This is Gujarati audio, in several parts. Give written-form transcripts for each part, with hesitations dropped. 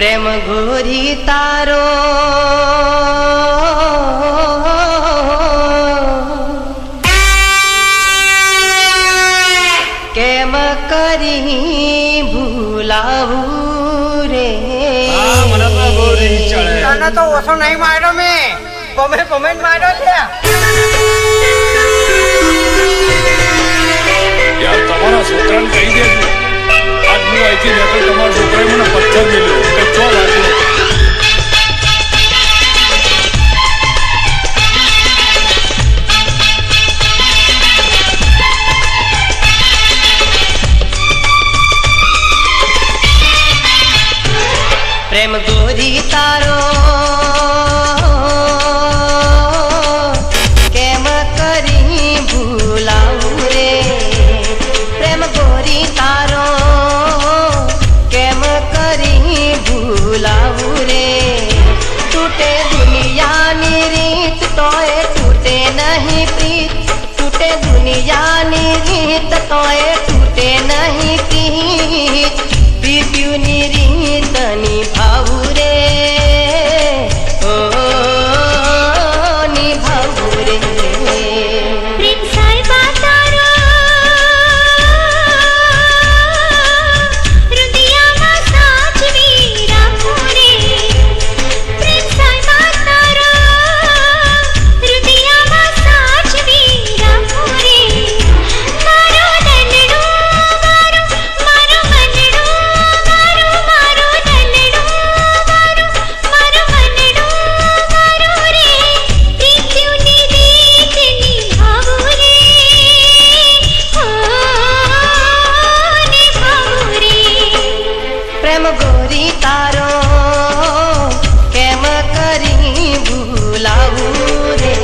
प्रेम गोरी तारो केम करी भूलावू रे। મને તો બહુ રીત ચડે. તને તો ઓછો નહીં માર્યો મેં, પમે માર્યો છે. યાર તમારા છોકરાને કહી દેજો આજ હું અહીંથી નીકળ તમારા છોકરાએ મને પથ્થર મેલ્યો કે ચો લાગ્યો. प्रेम गोरी तारो केम करी भूलाऊ रे। प्रेम गोरी तारो केम करी भूलाऊ रे। टूटे दुनियानी रीत तोए टूटे नहीं प्रीत, टूटे दुनियानी रीत तोए टूटे नहीं प्रीत। प्रीत्युनी रीत निभाऊ रे, ओ निभाऊ रे। प्रेम साहिबा तारो हृदयમાં સાચવી રાખો રે। પ્રેમ સાહિબા તારો હૃદયમાં સાચવી રાખો રે। મારો દલડો મારો મારો મનડો મારો મારો દલડો મારો મારો મનડો મારો રે। પ્રીત્યુની રીત નિભાવો રે, હો નિભાવો રે। प्रेम गोरी तारो केम करी भूलाऊ रे।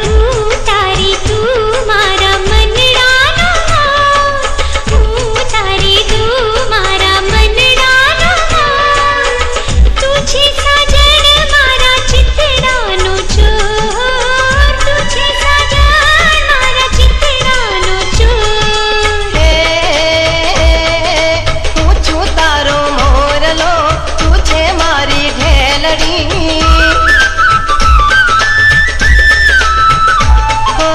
હું તારી તું મારા મનડાનો હાર, હું તારી તું મારા મનડાનો હાર। તું છે સાજણ મારા ચિતડાનો ચોર, તું છે સાજણ મારા ચિતડાનો ચોર। હે હું છું તારો મોરલો, તું છે મારી ઢેલડી। हो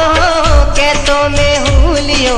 के तो मैं हूँ लियो